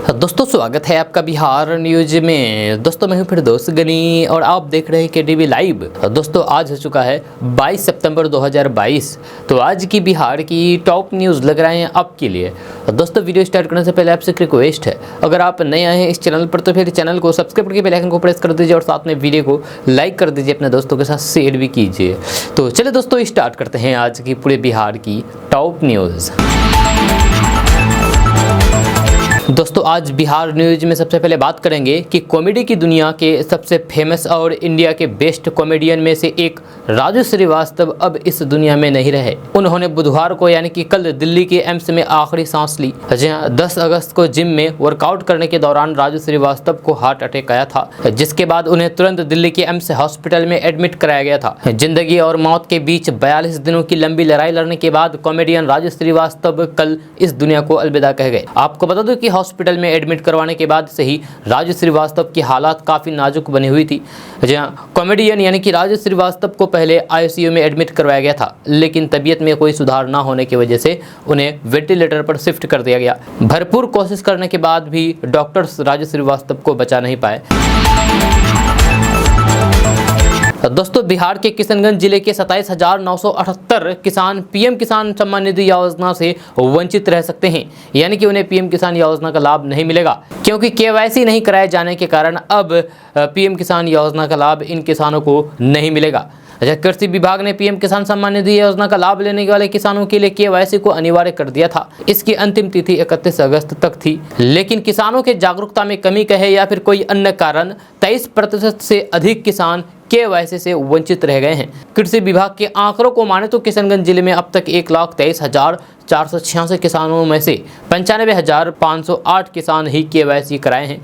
दोस्तों स्वागत है आपका बिहार न्यूज में। दोस्तों मैं हूं फिर दोस्त गनी और आप देख रहे हैं केडीवी लाइव। दोस्तों आज हो चुका है 22 सितंबर 2022। तो आज की बिहार की टॉप न्यूज़ लग रहे हैं आपके लिए। दोस्तों वीडियो स्टार्ट करने से पहले आपसे एक रिक्वेस्ट है, अगर आप नए आए हैं इस चैनल पर तो फिर चैनल को सब्सक्राइब करके बेल आइकन को प्रेस कर दीजिए और साथ में वीडियो को लाइक कर दीजिए, अपने दोस्तों के साथ शेयर भी कीजिए। तो चलिए दोस्तों स्टार्ट करते हैं आज की पूरे बिहार की टॉप न्यूज़। दोस्तों आज बिहार न्यूज में सबसे पहले बात करेंगे कि कॉमेडी की दुनिया के सबसे फेमस और इंडिया के बेस्ट कॉमेडियन में से एक राजू श्रीवास्तव अब इस दुनिया में नहीं रहे। उन्होंने बुधवार को यानी कि कल दिल्ली के एम्स में आखिरी सांस ली। जी हाँ, 10 अगस्त को जिम में वर्कआउट करने के दौरान राजू श्रीवास्तव को हार्ट अटैक आया था, जिसके बाद उन्हें तुरंत दिल्ली के एम्स हॉस्पिटल में एडमिट कराया गया था। जिंदगी और मौत के बीच 42 दिनों की लंबी लड़ाई लड़ने के बाद कॉमेडियन राजू श्रीवास्तव कल इस दुनिया को अलविदा कह गए। आपको बता दो कि हॉस्पिटल में एडमिट करवाने के बाद से ही राजू श्रीवास्तव की हालात काफ़ी नाजुक बनी हुई थी। जहां कॉमेडियन यानी कि राजू श्रीवास्तव को पहले आईसीयू में एडमिट करवाया गया था, लेकिन तबीयत में कोई सुधार ना होने की वजह से उन्हें वेंटिलेटर पर शिफ्ट कर दिया गया। भरपूर कोशिश करने के बाद भी डॉक्टर्स राजू श्रीवास्तव को बचा नहीं पाए। दोस्तों बिहार के किशनगंज जिले के 27,978 किसान पीएम किसान सम्मान निधि योजना से वंचित रह सकते हैं, यानी कि उन्हें पीएम किसान योजना का लाभ नहीं मिलेगा, क्योंकि केवाईसी नहीं कराए जाने के कारण अब पीएम किसान योजना का लाभ इन किसानों को नहीं मिलेगा। कृषि विभाग ने पीएम किसान सम्मान निधि योजना का लाभ लेने वाले किसानों के लिए केवाईसी को अनिवार्य कर दिया था। इसकी अंतिम तिथि 31 अगस्त तक थी, लेकिन किसानों के जागरूकता में कमी कहे या फिर कोई अन्य कारण 23% से अधिक किसान केवाईसी से वंचित रह गए हैं। कृषि विभाग के आंकड़ों को माने तो किशनगंज जिले में अब तक 1,23,486 किसानों में से 95,508 किसान ही केवाईसी कराए हैं।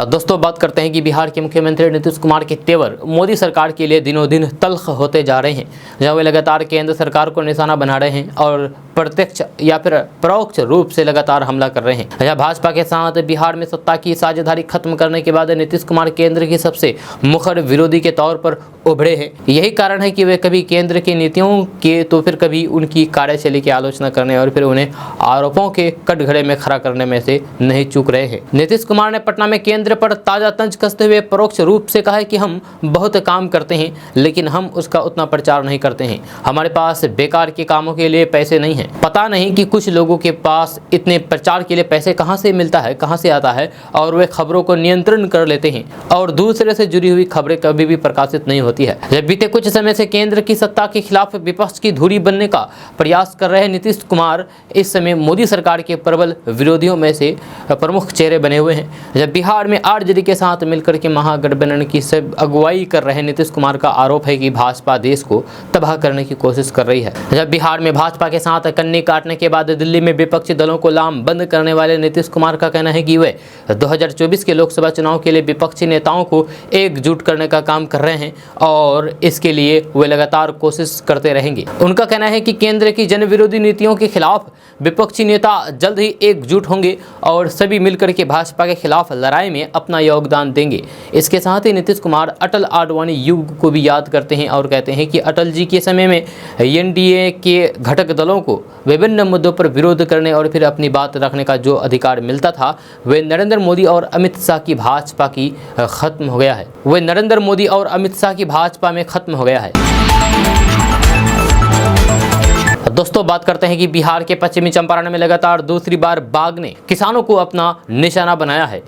दोस्तों बात करते हैं कि बिहार के मुख्यमंत्री नीतीश कुमार के तेवर मोदी सरकार के लिए दिनों दिन तल्ख होते जा रहे हैं, जहां वे लगातार केंद्र सरकार को निशाना बना रहे हैं और प्रत्यक्ष या फिर परोक्ष रूप से लगातार हमला कर रहे हैं। जहां भाजपा के साथ बिहार में सत्ता की साझेदारी खत्म करने के बाद नीतीश कुमार केंद्र के सबसे मुखर विरोधी के तौर पर उभरे हैं। यही कारण है कि वे कभी केंद्र की नीतियों के तो फिर कभी उनकी कार्यशैली की आलोचना करने और फिर उन्हें आरोपों के कटघरे में खड़ा करने में से नहीं चूक रहे हैं। नीतीश कुमार ने पटना में केंद्र पर ताजा तंज कसते हुए परोक्ष रूप से कहा है कि हम बहुत काम करते हैं, लेकिन हम उसका उतना प्रचार नहीं करते हैं। हमारे पास बेकार के कामों के लिए पैसे नहीं हैं। पता नहीं कि कुछ लोगों के पास इतने प्रचार के लिए पैसे कहां से मिलता है, कहां से आता है, और वे खबरों को नियंत्रण कर लेते हैं और दूसरे से जुड़ी हुई खबरें कभी भी प्रकाशित नहीं होती है। जब बीते कुछ समय से केंद्र की सत्ता के खिलाफ विपक्ष की धुरी बनने का प्रयास कर रहे नीतीश कुमार इस समय मोदी सरकार के प्रबल विरोधियों में से प्रमुख चेहरे बने हुए हैं। जब बिहार में आरजेडी के साथ मिलकर के महागठबंधन की सब अगुवाई कर रहे नीतीश कुमार का आरोप है कि भाजपा देश को तबाह करने की कोशिश कर रही है। जब बिहार में भाजपा के साथ कन्नी काटने के बाद दिल्ली में विपक्षी दलों को लाम बंद करने वाले नीतीश कुमार का कहना है कि वे 2024 के लोकसभा चुनाव के लिए विपक्षी नेताओं को एकजुट करने का काम कर रहे हैं और इसके लिए वे लगातार कोशिश करते रहेंगे। उनका कहना है कि केंद्र की जन विरोधी नीतियों के खिलाफ विपक्षी नेता जल्द ही एकजुट होंगे और सभी मिलकर के भाजपा के खिलाफ लड़ाई में अपना योगदान देंगे। इसके साथ ही नीतीश कुमार अटल आडवाणी युग को भी याद करते हैं और कहते हैं कि अटल जी के समय में एनडीए के घटक दलों को विभिन्न मुद्दों पर विरोध करने और फिर अपनी बात रखने का जो अधिकार मिलता था, वे नरेंद्र मोदी और अमित शाह की भाजपा की खत्म हो गया है। वे नरेंद्र मोदी और अमित शाह की भाजपा में खत्म हो गया है। दोस्तों बात करते हैं कि बिहार के पश्चिमी चंपारण में लगातार दूसरी बार बाघ ने किसानों को अपना निशाना बनाया है।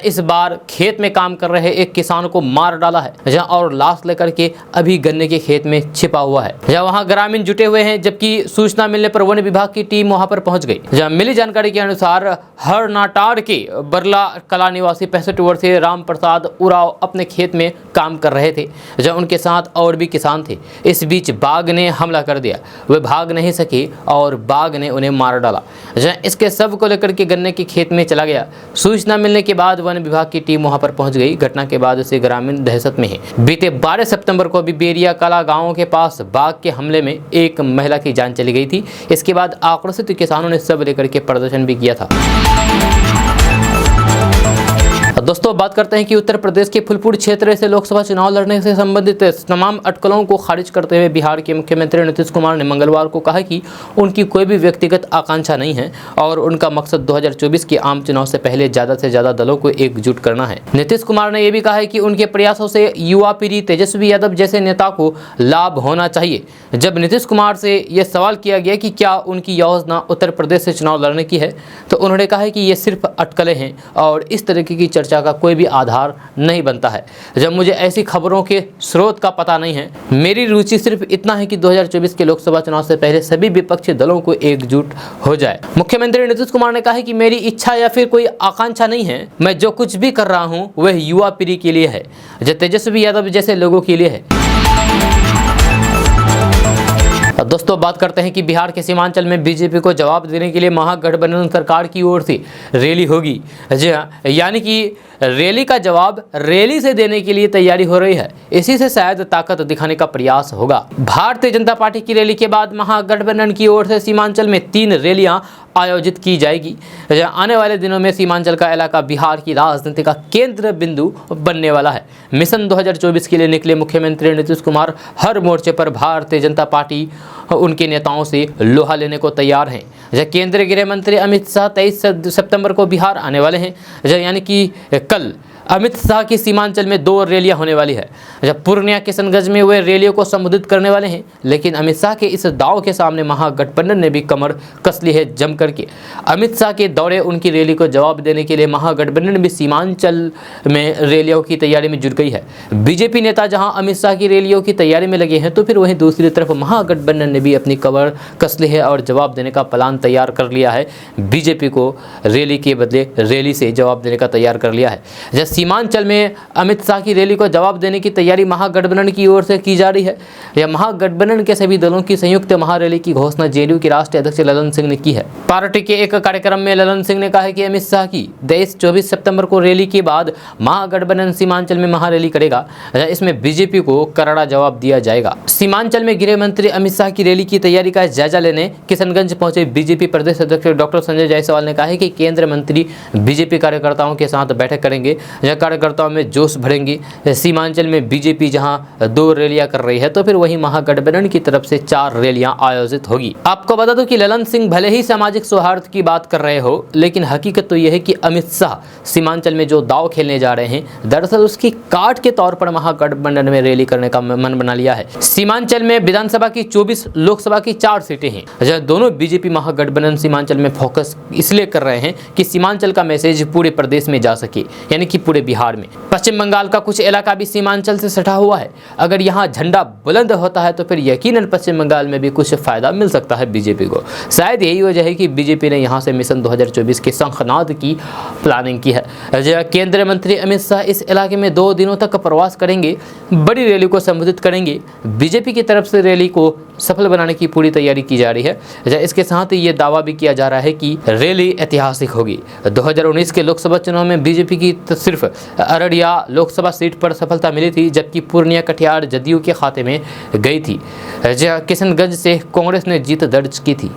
इस बार खेत में काम कर रहे एक किसान को मार डाला है और लाश लेकर के अभी गन्ने के खेत में छिपा हुआ है। वहां ग्रामीण जुटे हुए हैं, जबकि सूचना मिलने पर वन विभाग की टीम वहां पर पहुंच गई। मिली जानकारी के अनुसार हरनाटाड़ के बरला कला निवासी 65 वर्षीय राम प्रसाद उराव अपने खेत में काम कर रहे थे, जहां उनके साथ और भी किसान थे। इस बीच बाघ ने हमला कर दिया। वे भाग नहीं सके और बाघ ने उन्हें मार डाला। इसके शव को लेकर के गन्ने के खेत में चला गया। सूचना मिलने के बाद वन विभाग की टीम वहां पर पहुंच गई। घटना के बाद से ग्रामीण दहशत में है। बीते 12 सितंबर को भी बेरिया कला गांव के पास बाघ के हमले में एक महिला की जान चली गई थी। इसके बाद आक्रोशित किसानों ने शव लेकर के प्रदर्शन भी किया था। दोस्तों बात करते हैं कि उत्तर प्रदेश के फूलपुर क्षेत्र से लोकसभा चुनाव लड़ने से संबंधित तमाम अटकलों को खारिज करते हुए बिहार के मुख्यमंत्री नीतीश कुमार ने मंगलवार को कहा कि उनकी कोई भी व्यक्तिगत आकांक्षा नहीं है और उनका मकसद 2024 के आम चुनाव से पहले ज्यादा से ज्यादा दलों को एकजुट करना है। नीतीश कुमार ने यह भी कहा है कि उनके प्रयासों से युवा पीढ़ी तेजस्वी यादव जैसे नेता को लाभ होना चाहिए। जब नीतीश कुमार से यह सवाल किया गया कि क्या उनकी योजना उत्तर प्रदेश से चुनाव लड़ने की है, तो उन्होंने कहा है कि ये सिर्फ अटकलें हैं और इस तरीके की चर्चा का कोई भी आधार नहीं बनता है। जब मुझे ऐसी खबरों के स्रोत का पता नहीं है, मेरी रुचि सिर्फ इतना है कि 2024 के लोकसभा चुनाव से पहले सभी विपक्षी दलों को एकजुट हो जाए। मुख्यमंत्री नीतीश कुमार ने कहा है कि मेरी इच्छा या फिर कोई आकांक्षा नहीं है, मैं जो कुछ भी कर रहा हूं वह युवा पीढ़ी के लिए है, जो तेजस्वी यादव जैसे लोगों के लिए है। दोस्तों बात करते हैं कि बिहार के सीमांचल में बीजेपी को जवाब देने के लिए महागठबंधन सरकार की ओर से रैली होगी। जी हाँ, यानी कि रैली का जवाब रैली से देने के लिए तैयारी हो रही है। इसी से शायद ताकत दिखाने का प्रयास होगा। भारतीय जनता पार्टी की रैली के बाद महागठबंधन की ओर से सीमांचल में 3 रैलियां आयोजित की जाएगी। आने वाले दिनों में सीमांचल का इलाका बिहार की राजनीति का केंद्र बिंदु बनने वाला है। मिशन 2024 के लिए निकले मुख्यमंत्री नीतीश कुमार हर मोर्चे पर भारतीय जनता पार्टी उनके नेताओं से लोहा लेने को तैयार हैं। केंद्रीय गृह मंत्री अमित शाह 23 सितंबर को बिहार आने वाले हैं, यानी कि कल अमित शाह की सीमांचल में 2 रैलियां होने वाली है। जब पूर्णिया किशनगंज में वे रैलियों को संबोधित करने वाले हैं, लेकिन अमित शाह के इस दाव के सामने महागठबंधन ने भी कमर कस ली है जम करके। अमित शाह के दौरे उनकी रैली को जवाब देने के लिए महागठबंधन भी सीमांचल में रैलियों की तैयारी में जुट गई है। बीजेपी नेता जहां अमित शाह की रैलियों की तैयारी में लगे हैं, तो फिर वहीं दूसरी तरफ महागठबंधन ने भी अपनी कमर कस ली है और जवाब देने का प्लान तैयार कर लिया है। बीजेपी को रैली के बदले रैली से जवाब देने का तैयार कर लिया है। सीमांचल में अमित शाह की रैली को जवाब देने की तैयारी महागठबंधन की ओर से की जा रही है। यह महागठबंधन के सभी दलों की संयुक्त महारैली की घोषणा जेडीयू के राष्ट्रीय अध्यक्ष ललन सिंह ने की है। पार्टी के एक कार्यक्रम में ललन सिंह ने कहा है कि अमित शाह की 24 सितंबर को रैली के बाद महागठबंधन सीमांचल में महारैली करेगा। इसमें बीजेपी को करारा जवाब दिया जाएगा। सीमांचल में गृह मंत्री अमित शाह की रैली की तैयारी का जायजा लेने किशनगंज पहुंचे बीजेपी प्रदेश अध्यक्ष डॉक्टर संजय जायसवाल ने कहा है कि केंद्रीय मंत्री बीजेपी कार्यकर्ताओं के साथ बैठक करेंगे। कार्यकर्ताओं में जोश भरेंगी। सीमांचल में बीजेपी जहां 2 रैलियां कर रही है, तो फिर वहीं महागठबंधन की तरफ से 4 रैलियां आयोजित होगी। आपको बता दूं कि ललन सिंह भले ही सामाजिक सौहार्द की बात कर रहे हो, लेकिन हकीकत तो यह है कि अमित शाह सीमांचल में जो दांव खेलने जा रहे हैं, दरअसल उसकी काट के तौर पर महागठबंधन में रैली करने का मन बना लिया है। सीमांचल में विधानसभा की 24, लोकसभा की 4 सीटें हैं। जहां दोनों बीजेपी महागठबंधन सीमांचल में फोकस इसलिए कर रहे हैं कि सीमांचल का मैसेज पूरे प्रदेश में जा सके, यानी कि पूरे बिहार में। पश्चिम बंगाल का कुछ इलाका भी सीमांचल से सटा हुआ है। अगर यहाँ झंडा बुलंद होता है तो फिर यकीनन पश्चिम बंगाल में भी कुछ फायदा मिल सकता है बीजेपी को। शायद यही वजह है कि बीजेपी ने यहाँ से मिशन 2024 के शंखनाद की प्लानिंग की है। केंद्रीय मंत्री अमित शाह इस इलाके में 2 दिनों तक प्रवास करेंगे, बड़ी रैली को संबोधित करेंगे। बीजेपी की तरफ से रैली को सफल बनाने की पूरी तैयारी की जा रही है। इसके साथ ही ये दावा भी किया जा रहा है कि रैली ऐतिहासिक होगी। 2019 के लोकसभा चुनाव में बीजेपी की सिर्फ अररिया लोकसभा सीट पर सफलता मिली थी, जबकि पूर्णिया कटिहार जदयू के खाते में गई थी। किशनगंज से कांग्रेस ने जीत दर्ज की थी।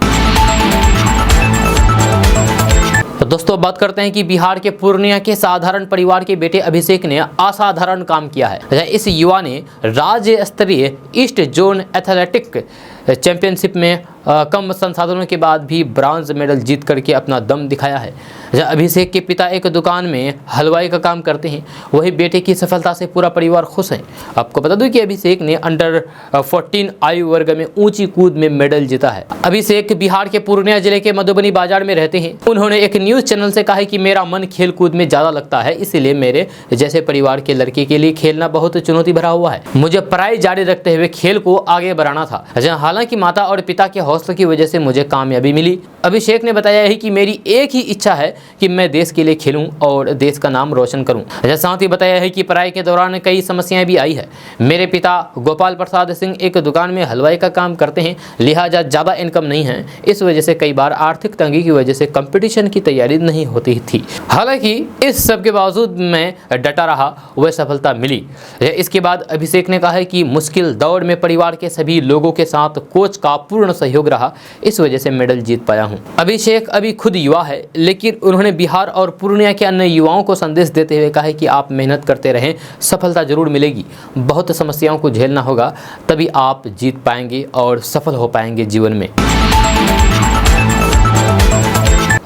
तो दोस्तों बात करते हैं कि बिहार के पूर्णिया के साधारण परिवार के बेटे अभिषेक ने असाधारण काम किया है। इस युवा ने राज्य स्तरीय ईस्ट जोन एथलेटिक चैंपियनशिप में कम संसाधनों के बाद भी ब्रॉन्ज मेडल जीत करके अपना दम दिखाया है। अभिषेक के पिता एक दुकान में हलवाई का काम करते हैं, वही बेटे की सफलता से पूरा परिवार खुश है। आपको बता दूं कि अभिषेक ने अंडर 14 आयु वर्ग में ऊंची कूद में मेडल जीता है। अभिषेक बिहार के पूर्णिया जिले के मधुबनी बाजार में रहते हैं। उन्होंने एक न्यूज चैनल से कहा है कि मेरा मन खेल कूद में ज्यादा लगता है, इसीलिए मेरे जैसे परिवार के लड़के के लिए खेलना बहुत चुनौती भरा हुआ है। मुझे पढ़ाई जारी रखते हुए खेल को आगे बढ़ाना था। हालांकि माता और पिता के हौसले की वजह से मुझे कामयाबी मिली। अभिषेक ने बताया है कि मेरी एक ही इच्छा है कि मैं देश के लिए खेलूं और देश का नाम रोशन करूं। साथ ही बताया है कि पढ़ाई के दौरान कई समस्याएं भी आई है। मेरे पिता गोपाल प्रसाद सिंह एक दुकान में हलवाई का काम करते हैं, लिहाजा ज़्यादा इनकम नहीं है। इस वजह से कई बार आर्थिक तंगी की वजह से कंपटीशन की तैयारी नहीं होती थी। हालांकि इस सब के बावजूद मैं डटा रहा, वह सफलता मिली। इसके बाद अभिषेक ने कहा है कि मुश्किल दौर में परिवार के सभी लोगों के साथ कोच का पूर्ण सहयोग सहयोग रहा, इस वजह से मेडल जीत पाया हूँ। अभिषेक अभी खुद युवा है, लेकिन उन्होंने बिहार और पूर्णिया के अन्य युवाओं को संदेश देते हुए कहा है कि आप मेहनत करते रहें, सफलता जरूर मिलेगी। बहुत समस्याओं को झेलना होगा, तभी आप जीत पाएंगे और सफल हो पाएंगे जीवन में।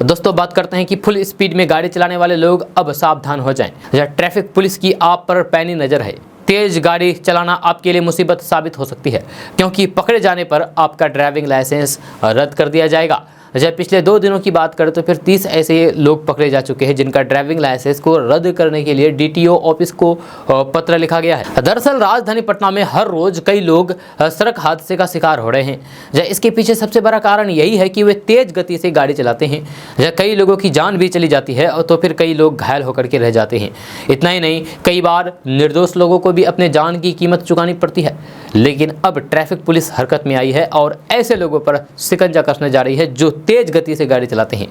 दोस्तों बात करते हैं कि फुल स्पीड में गाड़ी चलाने वाले लोग अब सावधान हो जाएं। ट्रैफिक पुलिस की आप पर पैनी नज़र है। तेज गाड़ी चलाना आपके लिए मुसीबत साबित हो सकती है, क्योंकि पकड़े जाने पर आपका ड्राइविंग लाइसेंस रद्द कर दिया जाएगा। जब पिछले 2 दिनों की बात करें तो फिर 30 ऐसे लोग पकड़े जा चुके हैं जिनका ड्राइविंग लाइसेंस को रद्द करने के लिए डीटीओ ऑफिस को पत्र लिखा गया है। दरअसल राजधानी पटना में हर रोज कई लोग सड़क हादसे का शिकार हो रहे हैं। इसके पीछे सबसे बड़ा कारण यही है कि वे तेज गति से गाड़ी चलाते हैं। कई लोगों की जान भी चली जाती है और तो फिर कई लोग घायल होकर के रह जाते हैं। इतना ही नहीं, कई बार निर्दोष लोगों को भी अपने जान की कीमत चुकानी पड़ती है। लेकिन अब ट्रैफिक पुलिस हरकत में आई है और ऐसे लोगों पर शिकंजा कसने जा रही है जो तेज गति से गाड़ी चलाते हैं।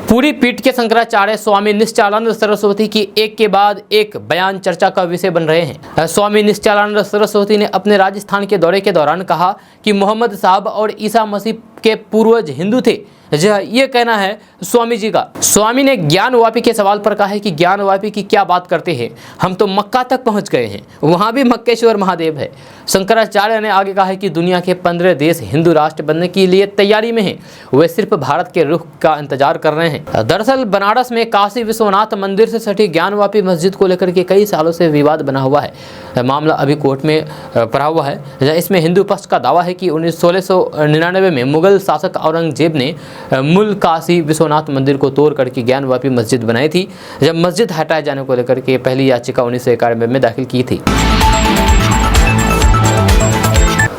पूरी पीठ के शंकराचार्य स्वामी निश्चलानंद सरस्वती की एक के बाद एक बयान चर्चा का विषय बन रहे हैं। स्वामी निश्चलानंद सरस्वती ने अपने राजस्थान के दौरे के दौरान कहा कि मोहम्मद साहब और ईसा मसीह के पूर्वज हिंदू थे। ये कहना है स्वामी जी का। स्वामी ने ज्ञानवापी के सवाल पर कहा है कि ज्ञानवापी की क्या बात करते हैं, हम तो मक्का तक पहुंच गए हैं, वहां भी मक्केश्वर महादेव है। शंकराचार्य ने आगे कहा है कि दुनिया के 15 देश हिंदू राष्ट्र बनने के लिए तैयारी में हैं, वे सिर्फ भारत के रुख का इंतजार कर रहे हैं। दरअसल बनारस में काशी विश्वनाथ मंदिर से सटी ज्ञानवापी मस्जिद को लेकर के कई सालों से विवाद बना हुआ है। मामला अभी कोर्ट में पड़ा हुआ है। इसमें हिंदू पक्ष का दावा है कि 1699 में मुगल शासक औरंगजेब ने मूल काशी विश्वनाथ मंदिर को तोड़ करके ज्ञानवापी मस्जिद बनाई थी। जब मस्जिद हटाए जाने को लेकर के पहली याचिका 1991 में दाखिल की थी।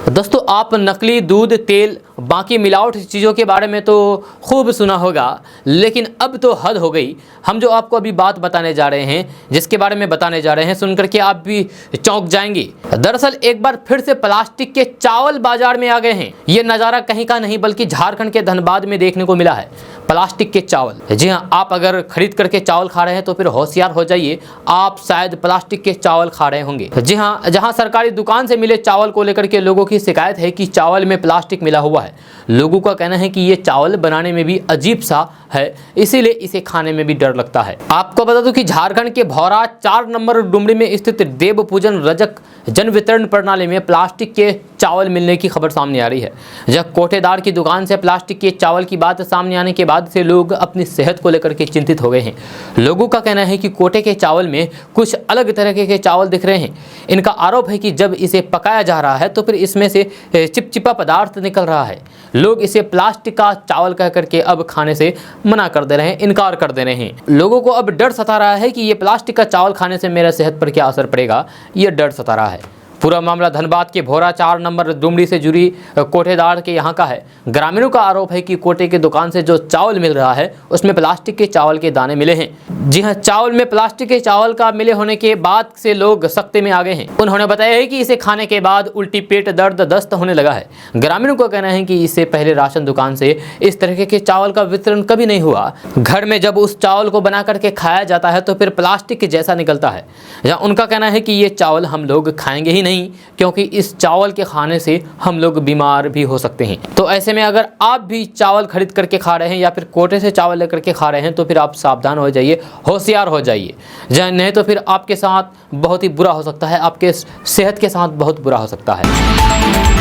दोस्तों आप नकली दूध, तेल, बाकी मिलावट चीज़ों के बारे में तो खूब सुना होगा, लेकिन अब तो हद हो गई। हम जो आपको अभी बात बताने जा रहे हैं, जिसके बारे में बताने जा रहे हैं, सुनकर के आप भी चौंक जाएंगे। दरअसल एक बार फिर से प्लास्टिक के चावल बाजार में आ गए हैं। ये नज़ारा कहीं का नहीं बल्कि झारखंड के धनबाद में देखने को मिला है। प्लास्टिक के चावल, जी हाँ, आप अगर खरीद करके चावल खा रहे हैं तो फिर होशियार हो जाइए, आप शायद प्लास्टिक के चावल खा रहे होंगे। जी हाँ, जहाँ सरकारी दुकान से मिले चावल को लेकर के लोगों की शिकायत है कि चावल में प्लास्टिक मिला हुआ है। लोगों का कहना है कि ये चावल बनाने में भी अजीब सा है, इसीलिए इसे खाने में भी डर लगता है। आपको बता दूं कि झारखंड के भौरा 4 नंबर डुमरी में स्थित देव पूजन रजक जन वितरण प्रणाली में प्लास्टिक के चावल मिलने की खबर सामने आ रही है। जब कोठेदार की दुकान से प्लास्टिक के चावल की बात सामने आने के बाद से लोग अपनी सेहत को लेकर के चिंतित हो गए हैं। लोगों का कहना है कि कोटे के चावल में कुछ अलग तरह के चावल दिख रहे हैं। इनका आरोप है कि जब इसे पकाया जा रहा है तो फिर इसमें से चिपचिपा पदार्थ निकल रहा है। लोग इसे प्लास्टिक का चावल कह करके अब खाने से मना कर दे रहे हैं, इनकार कर दे रहे हैं। लोगों को अब डर सता रहा है कि ये प्लास्टिक का चावल खाने से मेरा सेहत पर क्या असर पड़ेगा, ये डर सता रहा है। पूरा मामला धनबाद के भौरा 4 नंबर डुमरी से जुड़ी कोठेदार के यहाँ का है। ग्रामीणों का आरोप है कि कोटे की दुकान से जो चावल मिल रहा है उसमें प्लास्टिक के चावल के दाने मिले हैं। जी हाँ, चावल में प्लास्टिक के चावल का मिले होने के बाद से लोग सख्ते में आ गए हैं। उन्होंने बताया है कि इसे खाने के बाद उल्टी, पेट दर्द, दस्त होने लगा है। ग्रामीणों का कहना है कि इससे पहले राशन दुकान से इस तरह के चावल का वितरण कभी नहीं हुआ। घर में जब उस चावल को बना करके खाया जाता है तो फिर प्लास्टिक जैसा निकलता है। उनका कहना है कि ये चावल हम लोग खाएंगे ही नहीं, क्योंकि इस चावल के खाने से हम लोग बीमार भी हो सकते हैं। तो ऐसे में अगर आप भी चावल खरीद करके खा रहे हैं या फिर कोटे से चावल लेकर के खा रहे हैं तो फिर आप सावधान हो जाइए, होशियार हो जाइए, नहीं तो फिर आपके साथ बहुत ही बुरा हो सकता है, आपके सेहत के साथ बहुत बुरा हो सकता है।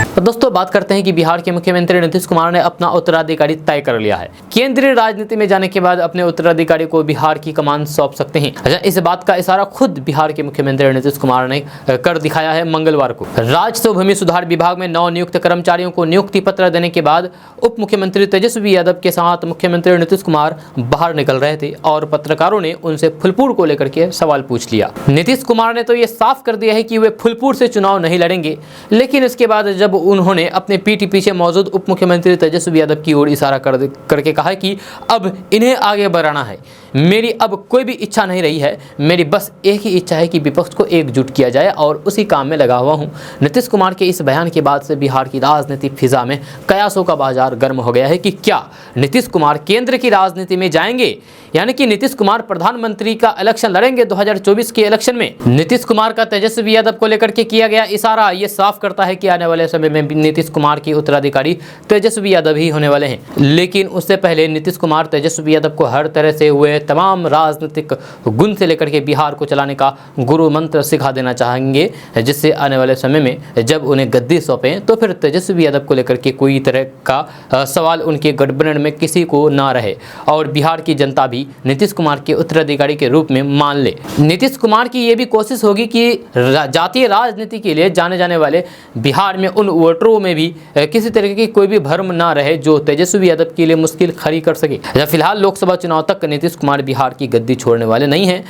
तो दोस्तों बात करते हैं कि बिहार के मुख्यमंत्री नीतीश कुमार ने अपना उत्तराधिकारी तय कर लिया है। केंद्रीय राजनीति में जाने के बाद अपने उत्तराधिकारी को बिहार की कमान सौंप सकते हैं। इस बात का इशारा खुद बिहार के मुख्यमंत्री नीतीश कुमार ने कर दिखाया है मंगलवार को। राजस्व भूमि सुधार विभाग में नवनियुक्त कर्मचारियों को नियुक्ति पत्र देने के बाद उप मुख्यमंत्री तेजस्वी यादव के साथ मुख्यमंत्री नीतीश कुमार बाहर निकल रहे थे और पत्रकारों ने उनसे फूलपुर को लेकर के सवाल पूछ लिया। नीतीश कुमार ने तो ये साफ कर दिया है कि वे फूलपुर से चुनाव नहीं लड़ेंगे, लेकिन इसके बाद जब उन्होंने अपने पीठ पीछे मौजूद उप मुख्यमंत्री तेजस्वी यादव की ओर इशारा करके कहा कि अब इन्हें आगे बढ़ाना है। मेरी अब कोई भी इच्छा नहीं रही है, मेरी बस एक ही इच्छा है कि विपक्ष को एकजुट किया जाए और उसी काम में लगा हुआ हूं। नीतीश कुमार के इस बयान के बाद से बिहार की राजनीतिक फिजा में कयासों का बाजार गर्म हो गया है कि क्या नीतीश कुमार केंद्र की राजनीति में जाएंगे, यानी कि नीतीश कुमार प्रधानमंत्री का इलेक्शन लड़ेंगे 2024 के इलेक्शन में। नीतीश कुमार का तेजस्वी यादव को लेकर के किया गया इशारा ये साफ करता है कि आने वाले समय में नीतीश कुमार के उत्तराधिकारी तेजस्वी यादव ही होने वाले हैं। लेकिन उससे पहले नीतीश कुमार तेजस्वी यादव को हर तरह से हुए तमाम राजनीतिक गुण से लेकर के बिहार को चलाने का गुरु मंत्र सिखा देना चाहेंगे, जिससे आने वाले समय में जब उन्हें गद्दी सौंपें तो फिर तेजस्वी यादव को लेकर के कोई तरह का सवाल उनके गठबंधन में किसी को ना रहे और बिहार की जनता भी नीतीश कुमार के उत्तराधिकारी के रूप में मान ले। नीतीश कुमार की ये भी कोशिश होगी कि जातीय राजनीति के लिए जाने जाने वाले बिहार में उन वोटरों में भी किसी तरह की कोई भी भ्रम ना रहे जो तेजस्वी यादव के लिए मुश्किल खड़ी कर सके। फिलहाल लोकसभा चुनाव तक नीतीश कुमार बिहार की गद्दी छोड़ने वाले नहीं हैं।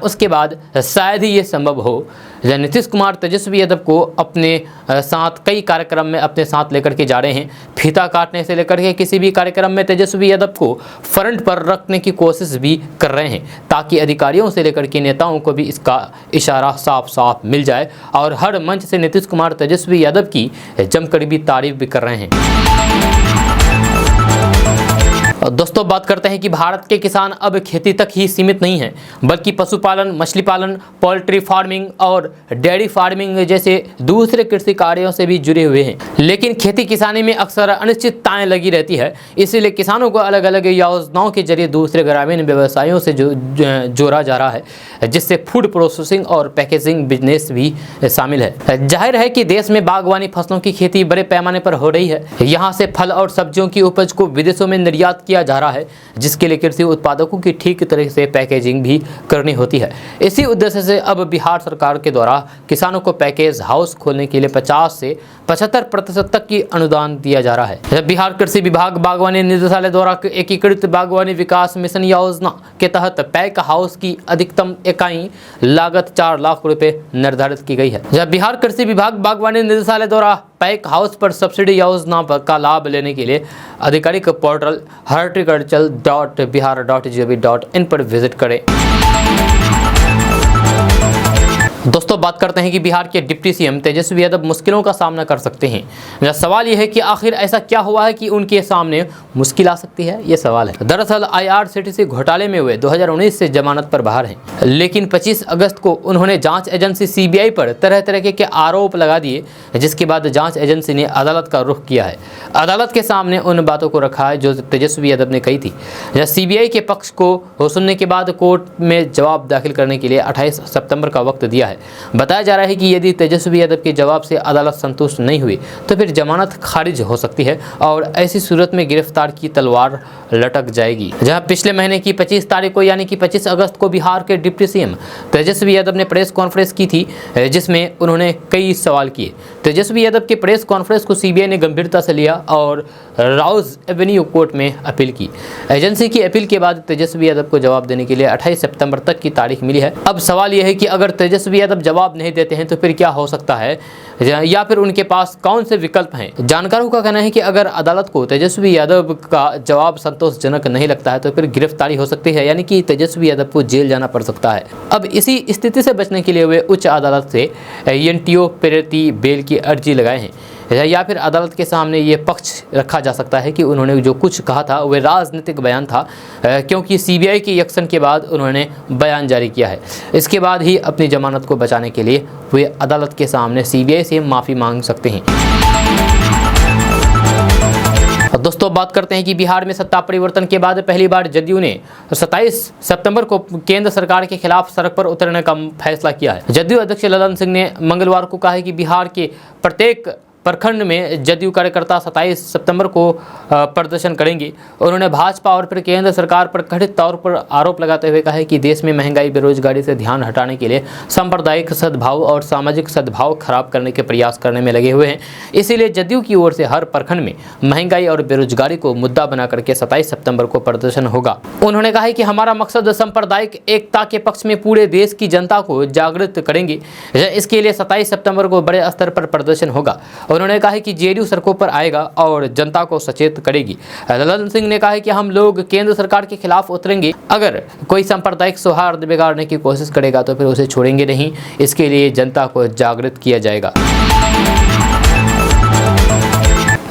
उसके बाद शायद ही ये संभव हो। नीतीश कुमार तेजस्वी यादव को अपने साथ कई कार्यक्रम में अपने साथ लेकर के जा रहे हैं। फीता काटने से लेकर के किसी भी कार्यक्रम में तेजस्वी यादव को फ्रंट पर रखने की कोशिश भी कर रहे हैं, ताकि अधिकारियों से लेकर के नेताओं को भी इसका इशारा साफ साफ मिल जाए और हर मंच से नीतीश कुमार तेजस्वी यादव की जमकर भी तारीफ भी कर रहे हैं। दोस्तों बात करते हैं कि भारत के किसान अब खेती तक ही सीमित नहीं हैं, बल्कि पशुपालन, मछली पालन, पोल्ट्री फार्मिंग और डेयरी फार्मिंग जैसे दूसरे कृषि कार्यों से भी जुड़े हुए हैं। लेकिन खेती किसानी में अक्सर अनिश्चितताएं लगी रहती है, इसीलिए किसानों को अलग अलग योजनाओं के जरिए दूसरे ग्रामीण व्यवसायों से जोड़ा जा रहा है, जिससे फूड प्रोसेसिंग और पैकेजिंग बिजनेस भी शामिल है। जाहिर है कि देश में बागवानी फसलों की खेती बड़े पैमाने पर हो रही है। यहाँ से फल और सब्जियों की उपज को विदेशों में निर्यात किया जा रहा है, जिसके लिए कृषि उत्पादकों की ठीक तरह से पैकेजिंग भी करनी होती है। इसी उद्देश्य से अब बिहार सरकार के द्वारा किसानों को पैकेज हाउस खोलने के लिए 50 से 75% तक की अनुदान दिया जा रहा है। बिहार कृषि विभाग बागवानी निदेशालय द्वारा एकीकृत बागवानी विकास मिशन योजना के तहत पैक हाउस की अधिकतम इकाई लागत 4 लाख रुपए निर्धारित की गई है। जब बिहार कृषि विभाग बागवानी निदेशालय द्वारा पैक हाउस पर सब्सिडी योजना का लाभ लेने के लिए आधिकारिक पोर्टल horticulture.bihar.gov.in पर विजिट करें। दोस्तों बात करते हैं कि बिहार के डिप्टी सीएम तेजस्वी यादव मुश्किलों का सामना कर सकते हैं। मेरा सवाल यह है कि आखिर ऐसा क्या हुआ है कि उनके सामने मुश्किल आ सकती है, ये सवाल है। दरअसल IRCTC घोटाले में हुए 2019 से जमानत पर बाहर हैं, लेकिन 25 अगस्त को उन्होंने जांच एजेंसी CBI पर तरह तरह के आरोप लगा दिए, जिसके बाद जांच एजेंसी ने अदालत का रुख किया है। अदालत के सामने उन बातों को रखा है जो तेजस्वी यादव ने कही थी। CBI के पक्ष को सुनने के बाद कोर्ट में जवाब दाखिल करने के लिए 28 सितंबर का वक्त दिया है। बताया जा रहा है कि यदि तेजस्वी यादव के जवाब से अदालत संतुष्ट नहीं हुई तो फिर जमानत खारिज हो सकती है और ऐसी सूरत में गिरफ्तार की तलवार लटक जाएगी। जहां पिछले महीने की 25 तारीख को यानी कि 25 अगस्त को बिहार के डिप्टी सीएम तेजस्वी यादव ने प्रेस कॉन्फ्रेंस की थी, जिसमें उन्होंने कई सवाल किए। तेजस्वी यादव के प्रेस कॉन्फ्रेंस को CBI ने गंभीरता से लिया और राउज एवेन्यू कोर्ट में अपील की। एजेंसी की अपील के बाद तेजस्वी यादव को जवाब देने के लिए 28 सितंबर तक की तारीख मिली है। अब सवाल यह है कि अगर तेजस्वी यादव जवाब नहीं देते हैं तो फिर क्या हो सकता है, या फिर उनके पास कौन से विकल्प हैं। जानकारों का कहना है कि अगर अदालत को तेजस्वी यादव का जवाब संतोषजनक नहीं लगता है तो फिर गिरफ्तारी हो सकती है, यानी कि तेजस्वी यादव को जेल जाना पड़ सकता है। अब इसी स्थिति से बचने के लिए वे उच्च अदालत से एंटियो पेरेटी बेल की अर्जी लगाए हैं, या फिर अदालत के सामने ये पक्ष रखा जा सकता है कि उन्होंने जो कुछ कहा था वह राजनीतिक बयान था, क्योंकि CBI के एक्शन के बाद उन्होंने बयान जारी किया है। इसके बाद ही अपनी जमानत को बचाने के लिए वे अदालत के सामने CBI से माफ़ी मांग सकते हैं। दोस्तों बात करते हैं कि बिहार में सत्ता परिवर्तन के बाद पहली बार जदयू ने 27 सितंबर को केंद्र सरकार के खिलाफ सड़क पर उतरने का फैसला किया है। जदयू अध्यक्ष ललन सिंह ने मंगलवार को कहा है कि बिहार के प्रत्येक प्रखंड में जदयू कार्यकर्ता 27 सितंबर को प्रदर्शन करेंगे। उन्होंने भाजपा और फिर केंद्र सरकार पर कथित तौर पर आरोप लगाते हुए कहा है कि देश में महंगाई, बेरोजगारी से ध्यान हटाने के लिए सांप्रदायिक सद्भाव और सामाजिक सद्भाव खराब करने के प्रयास करने में लगे हुए हैं। इसीलिए जदयू की ओर से हर प्रखंड में महंगाई और बेरोजगारी को मुद्दा बना करके 27 सितंबर को प्रदर्शन होगा। उन्होंने कहा है कि हमारा मकसद सांप्रदायिक एकता के पक्ष में पूरे देश की जनता को जागृत करेंगे। इसके लिए 27 सितंबर को बड़े स्तर पर प्रदर्शन होगा। उन्होंने कहा है कि जेडीयू सड़कों पर आएगा और जनता को सचेत करेगी। ललन सिंह ने कहा है कि हम लोग केंद्र सरकार के खिलाफ उतरेंगे, अगर कोई सांप्रदायिक सौहार्द बिगाड़ने की कोशिश करेगा तो फिर उसे छोड़ेंगे नहीं, इसके लिए जनता को जागृत किया जाएगा।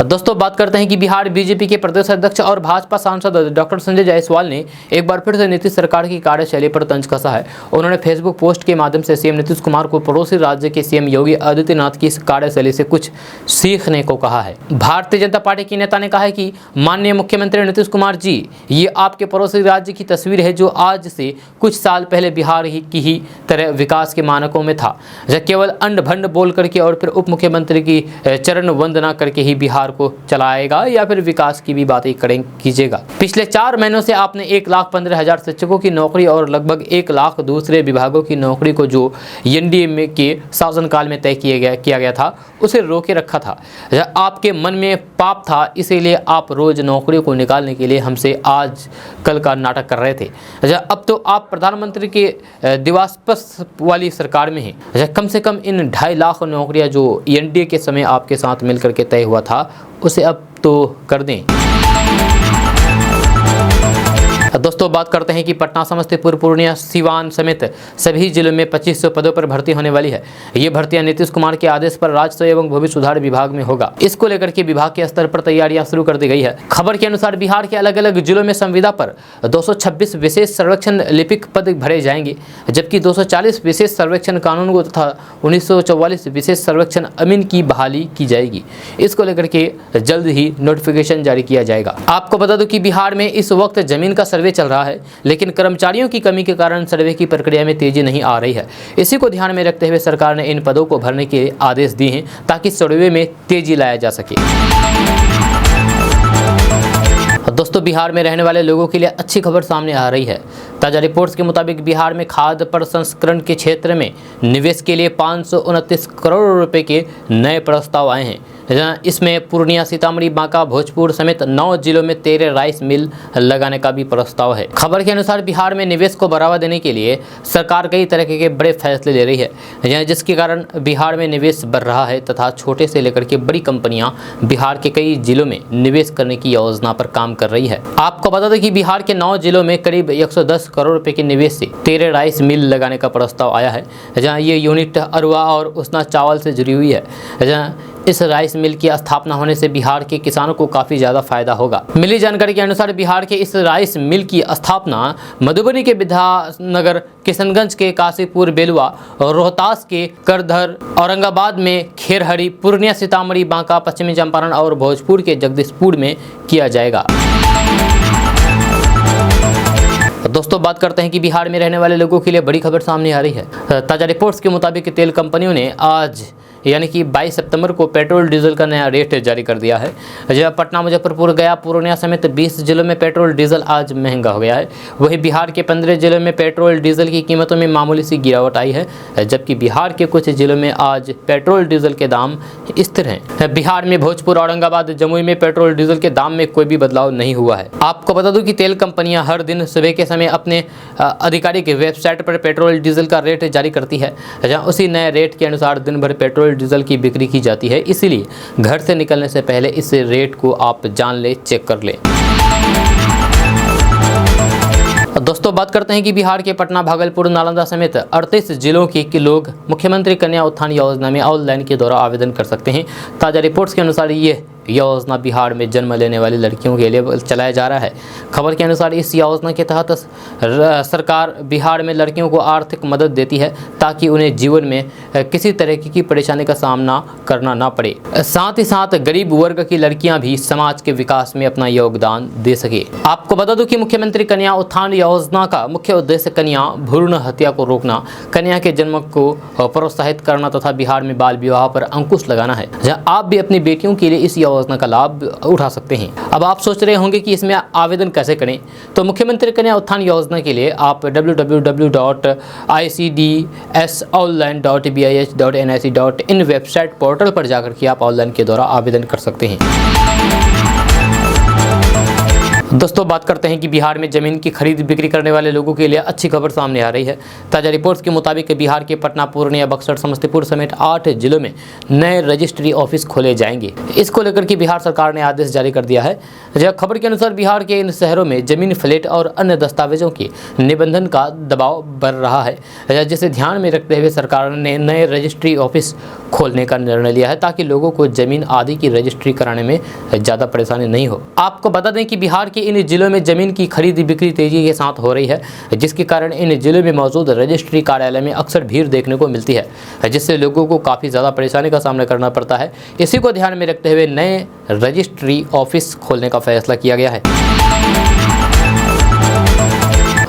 दोस्तों बात करते हैं कि बिहार बीजेपी के प्रदेश अध्यक्ष और भाजपा सांसद डॉक्टर संजय जायसवाल ने एक बार फिर से नीतीश सरकार की कार्यशैली पर तंज कसा है। उन्होंने फेसबुक पोस्ट के माध्यम से सीएम नीतीश कुमार को पड़ोसी राज्य के सीएम योगी आदित्यनाथ की इस कार्यशैली से कुछ सीखने को कहा है। भारतीय जनता पार्टी के नेता ने कहा है कि माननीय मुख्यमंत्री नीतीश कुमार जी, ये आपके पड़ोसी राज्य की तस्वीर है जो आज से कुछ साल पहले बिहार की ही तरह विकास के मानकों में था, केवल अंड भंड बोल करके और फिर उप मुख्यमंत्री की चरण वंदना करके ही बिहार को चलाएगा या फिर विकास की भी बातें कीजिएगा। पिछले 4 महीनों से आपने 1,15,000 शिक्षकों की नौकरी और लगभग 1 लाख दूसरे विभागों की नौकरी को जो एनडीए में के शासनकाल में तय किया गया था उसे रोके रखा था। आपके मन में पाप था, इसीलिए आप रोज नौकरी को निकालने के लिए हमसे आज कल का नाटक कर रहे थे। अब तो आप प्रधानमंत्री के दिवास्पस वाली सरकार में हैं। कम से कम इन 2.5 लाख नौकरियां जो एनडीए के समय आपके साथ मिलकर के तय हुआ था उसे अब तो कर दें। दोस्तों बात करते हैं कि पटना, समस्तीपुर, पूर्णिया, सीवान समेत सभी जिलों में 2500 पदों पर भर्ती होने वाली है। ये भर्तियां नीतीश कुमार के आदेश पर राजस्व एवं भूमि सुधार विभाग में होगा। इसको लेकर के विभाग के स्तर पर तैयारियां शुरू कर दी गई है। खबर के अनुसार बिहार के अलग अलग जिलों में संविदा पर 226 विशेष सर्वेक्षण लिपिक पद भरे जाएंगे, जबकि 240 विशेष सर्वेक्षण कानून तथा 1944 विशेष सर्वेक्षण अमीन की बहाली की जाएगी। इसको लेकर के जल्द ही नोटिफिकेशन जारी किया जाएगा। आपको बता दूं कि बिहार में इस वक्त जमीन का सर्वे चल रहा है, लेकिन कर्मचारियों की कमी के कारण सर्वे की प्रक्रिया में तेजी नहीं आ रही है। इसी को ध्यान में रखते हुए सरकार ने इन पदों को भरने के आदेश दिए हैं ताकि सर्वे में तेजी लाया जा सके। दोस्तों बिहार में रहने वाले लोगों के लिए अच्छी खबर सामने आ रही है। ताज़ा रिपोर्ट्स के मुताबिक बिहार में खाद्य प्रसंस्करण के क्षेत्र में निवेश के लिए 529 करोड़ रुपए के नए प्रस्ताव आए हैं। इसमें पूर्णिया, सीतामढ़ी, बांका, भोजपुर समेत 9 जिलों में 13 राइस मिल लगाने का भी प्रस्ताव है। खबर के अनुसार बिहार में निवेश को बढ़ावा देने के लिए सरकार कई तरह के बड़े फैसले ले रही है, जिसके कारण बिहार में निवेश बढ़ रहा है तथा छोटे से लेकर के बड़ी कंपनियां बिहार के कई जिलों में निवेश करने की योजना पर काम कर रही है। आपको बता दें कि बिहार के 9 जिलों में करीब 110 करोड़ रुपए के निवेश से 13 राइस मिल लगाने का प्रस्ताव आया है, जहाँ ये यूनिट अरवा और उसना चावल से जुड़ी हुई है। जहाँ इस राइस मिल की स्थापना होने से बिहार के किसानों को काफ़ी ज़्यादा फायदा होगा। मिली जानकारी के अनुसार बिहार के इस राइस मिल की स्थापना मधुबनी के विद्यानगर, किशनगंज के काशीपुर बेलुआ, रोहतास के करधर, औरंगाबाद में खेरहरी, पूर्णिया, सीतामढ़ी, बांका, पश्चिमी चंपारण और भोजपुर के जगदीशपुर में किया जाएगा। दोस्तों बात करते हैं कि बिहार में रहने वाले लोगों के लिए बड़ी खबर सामने आ रही है। ताज़ा रिपोर्ट्स के मुताबिक तेल कंपनियों ने आज यानी कि 22 सितंबर को पेट्रोल डीजल का नया रेट जारी कर दिया है। जब पटना, मुजफ्फरपुर, गया, पूर्णिया समेत 20 जिलों में पेट्रोल डीजल आज महंगा हो गया है। वहीं बिहार के 15 जिलों में पेट्रोल डीजल की कीमतों में मामूली सी गिरावट आई है, जबकि बिहार के कुछ जिलों में आज पेट्रोल डीजल के दाम स्थिर हैं। बिहार में भोजपुर, औरंगाबाद, जमुई में पेट्रोल डीजल के दाम में कोई भी बदलाव नहीं हुआ है। आपको बता दूं कि तेल कंपनियां हर दिन सुबह के समय अपने आधिकारिक वेबसाइट पर पेट्रोल डीजल का रेट जारी करती है, जहाँ उसी नए रेट के अनुसार दिन भर पेट्रोल डीजल की बिक्री की जाती है। इसीलिए घर से निकलने से पहले इस रेट को आप जान ले, चेक कर ले। दोस्तों बात करते हैं कि बिहार के पटना, भागलपुर, नालंदा समेत 38 जिलों के लोग मुख्यमंत्री कन्या उत्थान योजना में ऑनलाइन के द्वारा आवेदन कर सकते हैं। ताज़ा रिपोर्ट्स के अनुसार ये योजना बिहार में जन्म लेने वाली लड़कियों के लिए चलाया जा रहा है। खबर के अनुसार इस योजना के तहत सरकार बिहार में लड़कियों को आर्थिक मदद देती है ताकि उन्हें जीवन में किसी तरह की परेशानी का सामना करना ना पड़े। साथ ही साथ गरीब वर्ग की लड़कियां भी समाज के विकास में अपना योगदान दे सके। आपको बता दूं कि मुख्यमंत्री कन्या उत्थान योजना का मुख्य उद्देश्य कन्या भ्रूण हत्या को रोकना, कन्या के जन्म को प्रोत्साहित करना तथा बिहार में बाल विवाह पर अंकुश लगाना है। जहाँ आप भी अपनी बेटियों के लिए इस योजना का लाभ उठा सकते हैं। अब आप सोच रहे होंगे कि इसमें आवेदन कैसे करें, तो मुख्यमंत्री कन्या उत्थान योजना के लिए आप www.icdsonline.bih.nic.in वेबसाइट पोर्टल पर जाकर के आप ऑनलाइन के द्वारा आवेदन कर सकते हैं। दोस्तों बात करते हैं कि बिहार में ज़मीन की खरीद बिक्री करने वाले लोगों के लिए अच्छी खबर सामने आ रही है। ताज़ा रिपोर्ट्स के मुताबिक बिहार के पटना, पूर्णिया, बक्सर, समस्तीपुर समेत 8 जिलों में नए रजिस्ट्री ऑफिस खोले जाएंगे। इसको लेकर के बिहार सरकार ने आदेश जारी कर दिया है। खबर के अनुसार बिहार के इन शहरों में जमीन, फ्लैट और अन्य दस्तावेजों के निबंधन का दबाव बढ़ रहा है, जिसे ध्यान में रखते हुए सरकार ने नए रजिस्ट्री ऑफिस खोलने का निर्णय लिया है ताकि लोगों को जमीन आदि की रजिस्ट्री कराने में ज़्यादा परेशानी नहीं हो। आपको बता दें कि बिहार के इन जिलों में जमीन की खरीद बिक्री तेजी के साथ हो रही है, जिसके कारण इन जिलों में मौजूद रजिस्ट्री कार्यालय में अक्सर भीड़ देखने को मिलती है, जिससे लोगों को काफ़ी ज़्यादा परेशानी का सामना करना पड़ता है। इसी को ध्यान में रखते हुए नए रजिस्ट्री ऑफिस खोलने का फैसला किया गया है।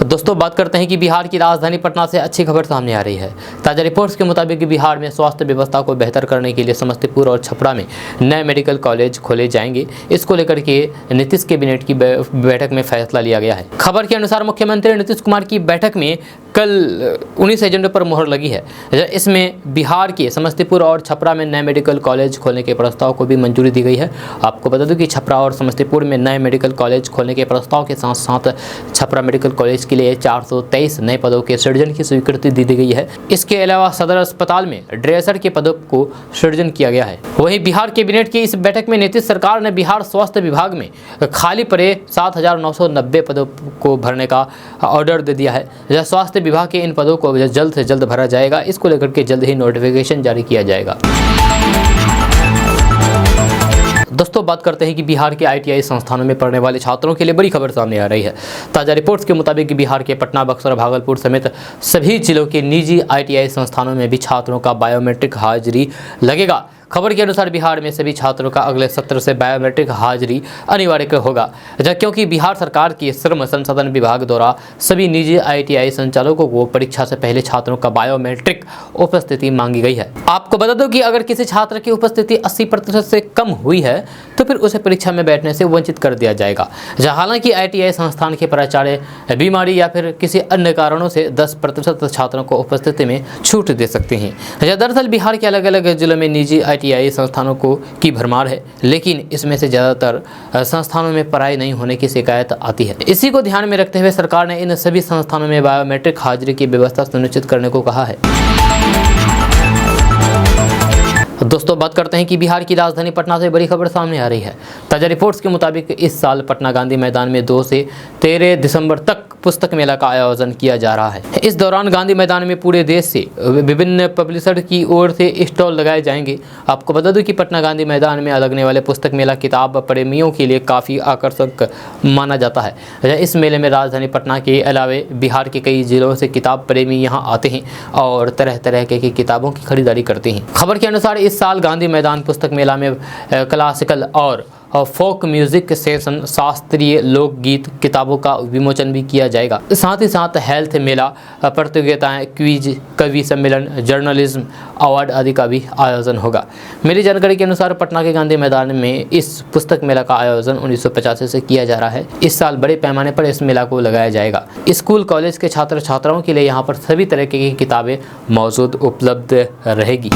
दोस्तों बात करते हैं कि बिहार की राजधानी पटना से अच्छी खबर सामने आ रही है। ताज़ा रिपोर्ट्स के मुताबिक बिहार में स्वास्थ्य व्यवस्था को बेहतर करने के लिए समस्तीपुर और छपरा में नए मेडिकल कॉलेज खोले जाएंगे। इसको लेकर के नीतीश कैबिनेट की बैठक में फैसला लिया गया है। खबर के अनुसार मुख्यमंत्री नीतीश कुमार की बैठक में कल 19 एजेंडे पर मुहर लगी है। इसमें बिहार के समस्तीपुर और छपरा में नए मेडिकल कॉलेज खोलने के प्रस्ताव को भी मंजूरी दी गई है। आपको बता दूं कि छपरा और समस्तीपुर में नए मेडिकल कॉलेज खोलने के प्रस्ताव के साथ साथ छपरा मेडिकल कॉलेज के लिए 423 नए पदों के सृजन की स्वीकृति दी गई है। इसके अलावा सदर अस्पताल में ड्रेसर के पदों को सृजन किया गया है। वहीं बिहार कैबिनेट की इस बैठक में नीतीश सरकार ने बिहार स्वास्थ्य विभाग में खाली पड़े 7,990 पदों को भरने का ऑर्डर दे दिया है। स्वास्थ्य विभाग के इन पदों को जल्द से जल्द भरा जाएगा। इसको लेकर के जल्द ही नोटिफिकेशन जारी किया जाएगा। दोस्तों बात करते हैं कि बिहार के ITI संस्थानों में पढ़ने वाले छात्रों के लिए बड़ी खबर सामने आ रही है। ताज़ा रिपोर्ट्स के मुताबिक बिहार के पटना, बक्सर, भागलपुर समेत सभी जिलों के निजी ITI संस्थानों में भी छात्रों का बायोमेट्रिक हाजिरी लगेगा। खबर के अनुसार बिहार में सभी छात्रों का अगले सत्र से बायोमेट्रिक हाजिरी अनिवार्य होगा, क्योंकि बिहार सरकार के श्रम संसाधन विभाग द्वारा सभी निजी ITI संचालकों को परीक्षा से पहले छात्रों का बायोमेट्रिक उपस्थिति मांगी गई है। आपको बता दो कि अगर किसी छात्र की उपस्थिति 80% से कम हुई है तो फिर उसे परीक्षा में बैठने से वंचित कर दिया जाएगा। हालांकि ITI संस्थान के प्राचार्य बीमारी या फिर किसी अन्य कारणों से 10% छात्रों को उपस्थिति में छूट दे सकते हैं। दरअसल बिहार के अलग अलग जिलों में निजी ITI संस्थानों की भरमार है, लेकिन इसमें से ज़्यादातर संस्थानों में पढ़ाई नहीं होने की शिकायत आती है। इसी को ध्यान में रखते हुए सरकार ने इन सभी संस्थानों में बायोमेट्रिक हाजिरी की व्यवस्था सुनिश्चित करने को कहा है। दोस्तों बात करते हैं कि बिहार की राजधानी पटना से बड़ी खबर सामने आ रही है। ताज़ा रिपोर्ट्स के मुताबिक इस साल पटना गांधी मैदान में 2 से 13 दिसंबर तक पुस्तक मेला का आयोजन किया जा रहा है। इस दौरान गांधी मैदान में पूरे देश से विभिन्न पब्लिशर की ओर से स्टॉल लगाए जाएंगे। आपको बता दूं कि पटना गांधी मैदान में लगने वाले पुस्तक मेला किताब प्रेमियों के लिए काफ़ी आकर्षक माना जाता है। इस मेले में राजधानी पटना के अलावे बिहार के कई जिलों से किताब प्रेमी यहां आते हैं और तरह तरह की किताबों की खरीदारी करते हैं। खबर के अनुसार इस साल गांधी मैदान पुस्तक मेला में क्लासिकल और फोक म्यूजिक सेशन, शास्त्रीय लोकगीत किताबों का विमोचन भी किया जाएगा। साथ ही साथ हेल्थ मेला, प्रतियोगिताएं, क्विज, कवि सम्मेलन, जर्नलिज्म अवार्ड आदि का भी आयोजन होगा। मेरी जानकारी के अनुसार पटना के गांधी मैदान में इस पुस्तक मेला का आयोजन 1985 से किया जा रहा है। इस साल बड़े पैमाने पर इस मेला को लगाया जाएगा। स्कूल कॉलेज के छात्र छात्राओं के लिए यहाँ पर सभी तरह की किताबें मौजूद उपलब्ध रहेगी।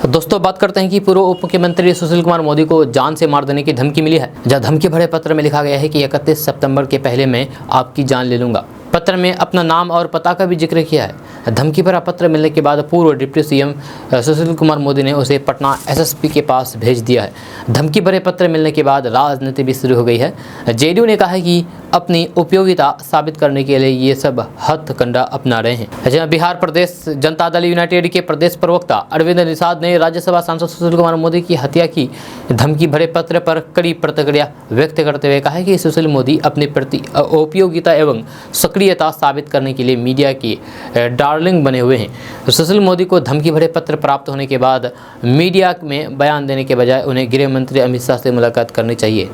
दोस्तों बात करते हैं कि पूर्व उप मुख्यमंत्री सुशील कुमार मोदी को जान से मार देने की धमकी मिली है। जहां धमकी भरे पत्र में लिखा गया है कि 31 सितंबर के पहले मैं आपकी जान ले लूंगा। पत्र में अपना नाम और पता का भी जिक्र किया है। धमकी भरा पत्र मिलने के बाद पूर्व डिप्टी CM सुशील कुमार मोदी ने उसे पटना SSP के पास भेज दिया है। धमकी भरे पत्र मिलने के बाद राजनीति भी शुरू हो गई है। JDU ने कहा है कि अपनी उपयोगिता साबित करने के लिए ये सब हथकंडा अपना रहे हैं। जहां बिहार प्रदेश जनता दल यूनाइटेड के प्रदेश प्रवक्ता अरविंद निषाद ने राज्यसभा सांसद सुशील कुमार मोदी की हत्या की धमकी भरे पत्र पर कड़ी प्रतिक्रिया व्यक्त करते हुए कहा है कि सुशील मोदी अपनी प्रति उपयोगिता एवं सक्रियता साबित करने के लिए मीडिया की डार्लिंग बने हुए हैं। सुशील मोदी को धमकी भरे पत्र प्राप्त होने के बाद मीडिया में बयान देने के बजाय उन्हें गृह मंत्री अमित शाह से मुलाकात करनी चाहिए।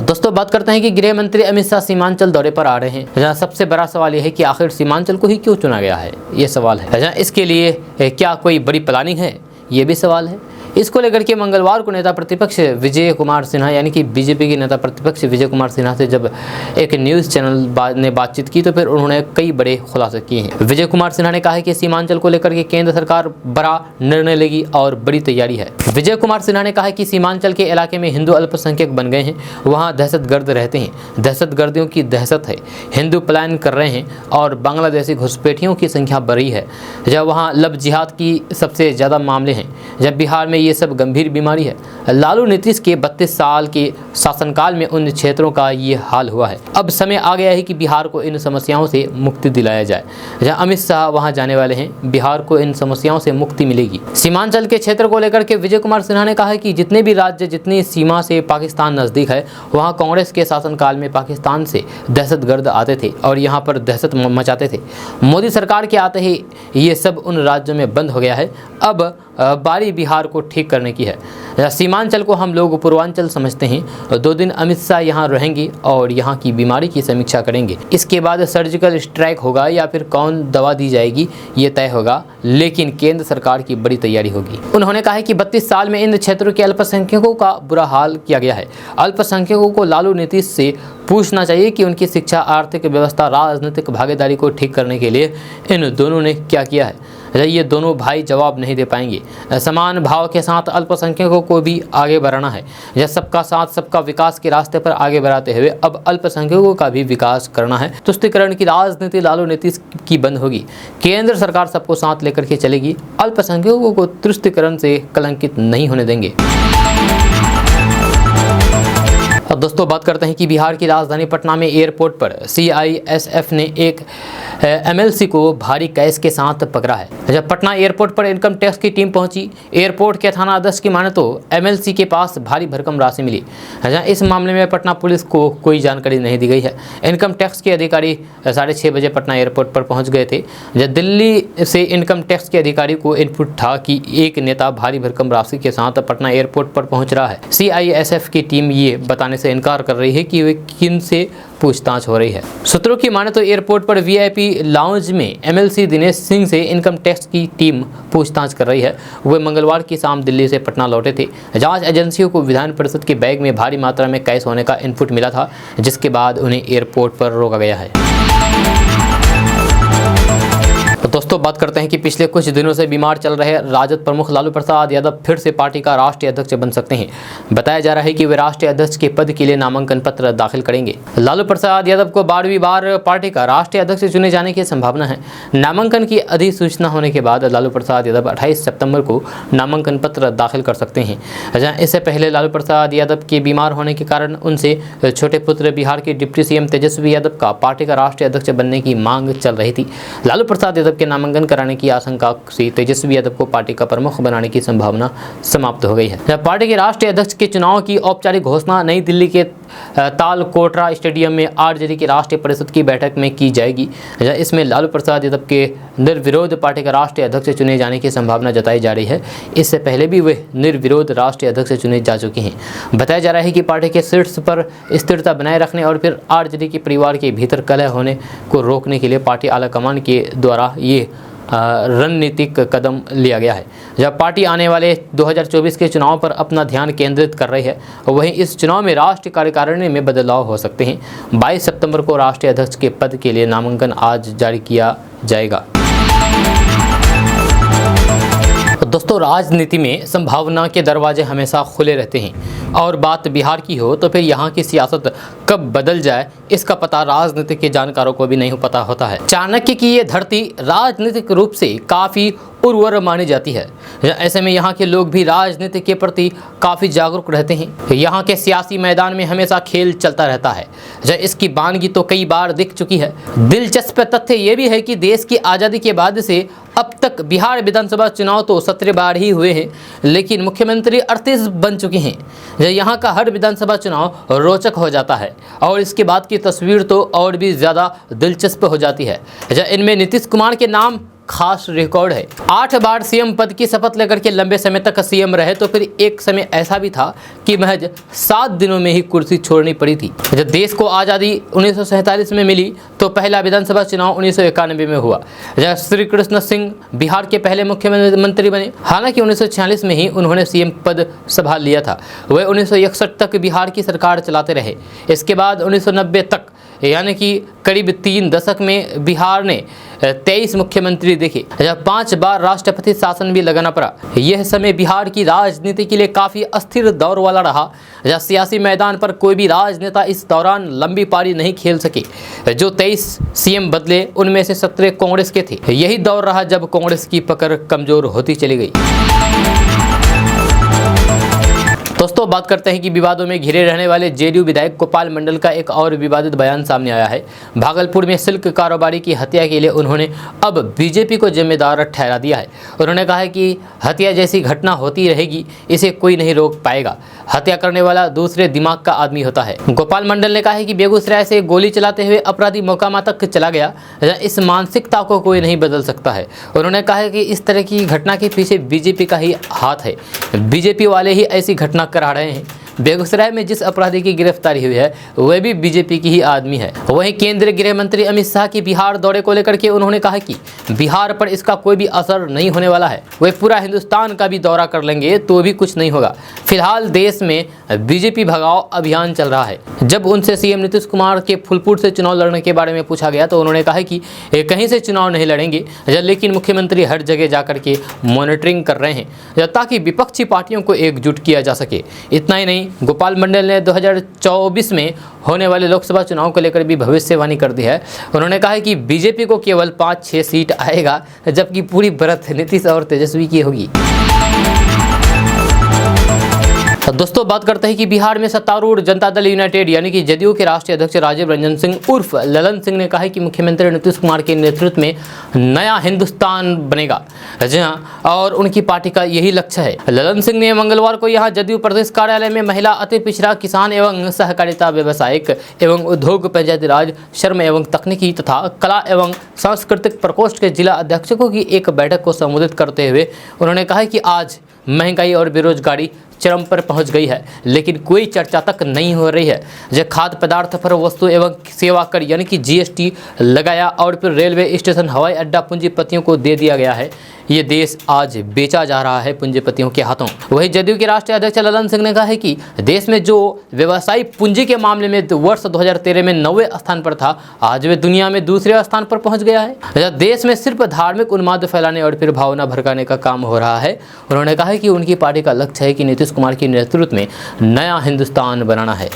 दोस्तों बात करते हैं कि गृह मंत्री अमित शाह सीमांचल दौरे पर आ रहे हैं। जहां सबसे बड़ा सवाल यह है कि आखिर सीमांचल को ही क्यों चुना गया है, ये सवाल है। जहां इसके लिए क्या कोई बड़ी प्लानिंग है, ये भी सवाल है। इसको लेकर के मंगलवार को नेता प्रतिपक्ष विजय कुमार सिन्हा यानी कि बीजेपी के नेता प्रतिपक्ष विजय कुमार सिन्हा से जब एक न्यूज़ चैनल ने बातचीत की तो फिर उन्होंने कई बड़े खुलासे किए हैं। विजय कुमार सिन्हा ने कहा है कि सीमांचल को लेकर के केंद्र सरकार बड़ा निर्णय लेगी और बड़ी तैयारी है। विजय कुमार सिन्हा ने कहा है कि सीमांचल के इलाके में हिंदू अल्पसंख्यक बन गए हैं, वहाँ दहशतगर्द रहते हैं, दहशतगर्दियों की दहशत है, हिंदू पलायन कर रहे हैं और बांग्लादेशी घुसपैठियों की संख्या बढ़ रही है। जब वहाँ लव जिहाद की सबसे ज़्यादा मामले हैं, जब बिहार में ये सब गंभीर बीमारी है। लालू नीतीश के 32 साल के शासनकाल में उन क्षेत्रों का ये हाल हुआ है। अब समय आ गया है कि बिहार को इन समस्याओं से मुक्ति दिलाया जाए। जहाँ अमित शाह वहाँ जाने वाले हैं, बिहार को इन समस्याओं से मुक्ति मिलेगी। सीमांचल के क्षेत्र को लेकर के विजय कुमार सिन्हा ने कहा है कि जितने भी राज्य जितनी सीमा से पाकिस्तान नज़दीक है, वहाँ कांग्रेस के शासनकाल में पाकिस्तान से दहशतगर्द आते थे और यहाँ पर दहशत मचाते थे। मोदी सरकार के आते ही ये सब उन राज्यों में बंद हो गया है। अब बारी बिहार को ठीक करने की है। सीमांचल को हम लोग पूर्वांचल समझते हैं। 2 दिन अमित शाह यहाँ रहेंगे और यहाँ की बीमारी की समीक्षा करेंगे। इसके बाद सर्जिकल स्ट्राइक होगा या फिर कौन दवा दी जाएगी ये तय होगा, लेकिन केंद्र सरकार की बड़ी तैयारी होगी। उन्होंने कहा है कि 32 साल में इन क्षेत्रों के अल्पसंख्यकों का बुरा हाल किया गया है। अल्पसंख्यकों को लालू नीतीश से पूछना चाहिए कि उनकी शिक्षा, आर्थिक व्यवस्था, राजनीतिक भागीदारी को ठीक करने के लिए इन दोनों ने क्या किया है। ये दोनों भाई जवाब नहीं दे पाएंगे। समान भाव के साथ अल्पसंख्यकों को भी आगे बढ़ाना है। यह सबका साथ सबका विकास के रास्ते पर आगे बढ़ाते हुए अब अल्पसंख्यकों का भी विकास करना है। तुष्टीकरण की राजनीति लालू नीतीश की बंद होगी। केंद्र सरकार सबको साथ लेकर के चलेगी। अल्पसंख्यकों को तुष्टीकरण से कलंकित नहीं होने देंगे। अब दोस्तों बात करते हैं कि बिहार की राजधानी पटना में एयरपोर्ट पर CISF ने एक MLC को भारी कैश के साथ पकड़ा है। जब पटना एयरपोर्ट पर इनकम टैक्स की टीम पहुंची, एयरपोर्ट के थाना अध्यक्ष की माने तो MLC के पास भारी भरकम राशि मिली। इस मामले में पटना पुलिस को कोई जानकारी नहीं दी गई है। इनकम टैक्स के अधिकारी 6:30 बजे पटना एयरपोर्ट पर पहुँच गए थे। जब दिल्ली से इनकम टैक्स के अधिकारी को इनपुट था कि एक नेता भारी भरकम राशि के साथ पटना एयरपोर्ट पर पहुँच रहा है। CISF की टीम ये बताने से इनकार कर रही है कि वे किन से पूछताछ हो रही है। सूत्रों की माने तो एयरपोर्ट पर VIP लाउंज में MLC दिनेश सिंह से इनकम टैक्स की टीम पूछताछ कर रही है। वे मंगलवार की शाम दिल्ली से पटना लौटे थे। जांच एजेंसियों को विधान परिषद के बैग में भारी मात्रा में कैश होने का इनपुट मिला था, जिसके बाद उन्हें एयरपोर्ट पर रोका गया है। तो दोस्तों बात करते हैं कि पिछले कुछ दिनों से बीमार चल रहे राजद प्रमुख लालू प्रसाद यादव फिर से पार्टी का राष्ट्रीय अध्यक्ष बन सकते हैं। बताया जा रहा है कि वे राष्ट्रीय अध्यक्ष के पद के लिए नामांकन पत्र दाखिल करेंगे। लालू प्रसाद यादव को 12वीं बार पार्टी का राष्ट्रीय अध्यक्ष चुने जाने की संभावना है। नामांकन की अधिसूचना होने के बाद लालू प्रसाद यादव 28 सितंबर को नामांकन पत्र दाखिल कर सकते हैं। इससे पहले लालू प्रसाद यादव के बीमार होने के कारण उनसे छोटे पुत्र बिहार के डिप्टी CM तेजस्वी यादव का पार्टी का राष्ट्रीय अध्यक्ष बनने की मांग चल रही थी। लालू प्रसाद यादव के नामांकन कराने की आशंका से तेजस्वी यादव को पार्टी का प्रमुख बनाने की संभावना समाप्त हो गई है। पार्टी के राष्ट्रीय अध्यक्ष के चुनाव की औपचारिक घोषणा नई दिल्ली के तालकोटरा स्टेडियम में RJD की राष्ट्रीय परिषद की बैठक में की जाएगी। इसमें लालू प्रसाद यादव के निर्विरोध पार्टी का राष्ट्रीय अध्यक्ष चुने जाने की संभावना जताई जा रही है। इससे पहले भी वे निर्विरोध राष्ट्रीय अध्यक्ष चुने जा चुके हैं। बताया जा रहा है कि पार्टी के शीर्ष पर स्थिरता बनाए रखने और फिर RJD के परिवार के भीतर कलह होने को रोकने के लिए पार्टी आलाकमान के द्वारा ये रणनीतिक कदम लिया गया है। जब पार्टी आने वाले 2024 के चुनाव पर अपना ध्यान केंद्रित कर रही है, वहीं इस चुनाव में राष्ट्रीय कार्यकारिणी में बदलाव हो सकते हैं। 22 सितंबर को राष्ट्रीय अध्यक्ष के पद के लिए नामांकन आज जारी किया जाएगा। दोस्तों राजनीति में संभावना के दरवाजे हमेशा खुले रहते हैं और बात बिहार की हो तो फिर यहाँ की सियासत कब बदल जाए इसका पता राजनीति के जानकारों को भी नहीं पता होता है। चाणक्य की ये धरती राजनीतिक रूप से काफ़ी उर्वर मानी जाती है। ऐसे में यहाँ के लोग भी राजनीति के प्रति काफ़ी जागरूक रहते हैं। यहाँ के सियासी मैदान में हमेशा खेल चलता रहता है। इसकी बानगी तो कई बार दिख चुकी है। दिलचस्प तथ्य ये भी है कि देश की आज़ादी के बाद से अब तक बिहार विधानसभा चुनाव तो 17 बार ही हुए हैं, लेकिन मुख्यमंत्री 38 बन चुके हैं। यहाँ का हर विधानसभा चुनाव रोचक हो जाता है और इसके बाद की तस्वीर तो और भी ज़्यादा दिलचस्प हो जाती है। इनमें नीतीश कुमार के नाम खास रिकॉर्ड है। 8 बार सीएम पद की शपथ लेकर के लंबे समय तक सीएम रहे, तो फिर एक समय ऐसा भी था कि महज 7 दिनों में ही कुर्सी छोड़नी पड़ी थी। जब देश को आज़ादी 1947 में मिली तो पहला विधानसभा चुनाव 1991 में हुआ, जब श्री कृष्ण सिंह बिहार के पहले मुख्यमंत्री बने। हालांकि 1946 में ही उन्होंने सीएम पद संभाल लिया था। वे 1961 तक बिहार की सरकार चलाते रहे। इसके बाद 1990 तक, यानी कि करीब 3 दशक में बिहार ने 23 मुख्यमंत्री देखे, जब 5 बार राष्ट्रपति शासन भी लगाना पड़ा। यह समय बिहार की राजनीति के लिए काफ़ी अस्थिर दौर वाला रहा, जहाँ सियासी मैदान पर कोई भी राजनेता इस दौरान लंबी पारी नहीं खेल सके। जो 23 सीएम बदले, उनमें से 17 कांग्रेस के थे। यही दौर रहा जब कांग्रेस की पकड़ कमज़ोर होती चली गई। दोस्तों, बात करते हैं कि विवादों में घिरे रहने वाले जेडीयू विधायक गोपाल मंडल का एक और विवादित बयान सामने आया है। भागलपुर में सिल्क कारोबारी की हत्या के लिए उन्होंने अब बीजेपी को जिम्मेदार ठहरा दिया है। उन्होंने कहा है कि हत्या जैसी घटना होती रहेगी, इसे कोई नहीं रोक पाएगा। हत्या करने वाला दूसरे दिमाग का आदमी होता है। गोपाल मंडल ने कहा है कि बेगूसराय से गोली चलाते हुए अपराधी मोकामा तक चला गया, इस मानसिकता को कोई नहीं बदल सकता है। उन्होंने कहा है कि इस तरह की घटना के पीछे बीजेपी का ही हाथ है। बीजेपी वाले ही ऐसी घटना करा रहे हैं। बेगूसराय में जिस अपराधी की गिरफ्तारी हुई है वह भी बीजेपी की ही आदमी है। वहीं केंद्रीय गृह मंत्री अमित शाह की बिहार दौरे को लेकर के उन्होंने कहा कि बिहार पर इसका कोई भी असर नहीं होने वाला है। वे पूरा हिंदुस्तान का भी दौरा कर लेंगे तो भी कुछ नहीं होगा। फिलहाल देश में बीजेपी भगाओ अभियान चल रहा है। जब उनसे सीएम नीतीश कुमार के फूलपुर से चुनाव लड़ने के बारे में पूछा गया तो उन्होंने कहा कि कहीं से चुनाव नहीं लड़ेंगे, लेकिन मुख्यमंत्री हर जगह जाकर के मॉनिटरिंग कर रहे हैं ताकि विपक्षी पार्टियों को एकजुट किया जा सके। इतना ही नहीं, गोपाल मंडल ने 2024 में होने वाले लोकसभा चुनाव को लेकर भी भविष्यवाणी कर दी है। उन्होंने कहा है कि बीजेपी को केवल 5-6 सीट आएगा, जबकि पूरी बढ़त नीतीश और तेजस्वी की होगी। दोस्तों, बात करते हैं कि बिहार में सत्तारूढ़ जनता दल यूनाइटेड यानी कि जदयू के राष्ट्रीय अध्यक्ष राजीव रंजन सिंह उर्फ ललन सिंह ने कहा है कि मुख्यमंत्री नीतीश कुमार के नेतृत्व में नया हिंदुस्तान बनेगा। जी हाँ, और उनकी पार्टी का यही लक्ष्य है। ललन सिंह ने मंगलवार को यहां जदयू प्रदेश कार्यालय में महिला, अति पिछड़ा, किसान एवं सहकारिता, व्यावसायिक एवं उद्योग, पंचायती राज, श्रम एवं तकनीकी तथा कला एवं सांस्कृतिक प्रकोष्ठ के जिला अध्यक्षों की एक बैठक को संबोधित करते हुए उन्होंने कहा कि आज महंगाई और बेरोजगारी चरम पर पहुंच गई है, लेकिन कोई चर्चा तक नहीं हो रही है। जब खाद्य पदार्थ पर वस्तु एवं सेवा कर यानी कि जीएसटी लगाया और फिर रेलवे स्टेशन, हवाई अड्डा पूंजीपतियों को दे दिया गया है। ये देश आज बेचा जा रहा है पूंजीपतियों के हाथों। वहीं जदयू के राष्ट्रीय अध्यक्ष ललन सिंह ने कहा है कि देश में जो व्यवसायी पूंजी के मामले में वर्ष 2013 में 9वें स्थान पर था, आज वे दुनिया में दूसरे स्थान पर पहुंच गया है। देश में सिर्फ धार्मिक उन्माद फैलाने और फिर भावना भड़काने का काम हो रहा है। उन्होंने कहा है कि उनकी पार्टी का लक्ष्य है कि नीतीश कुमार के नेतृत्व में नया हिंदुस्तान बनाना है।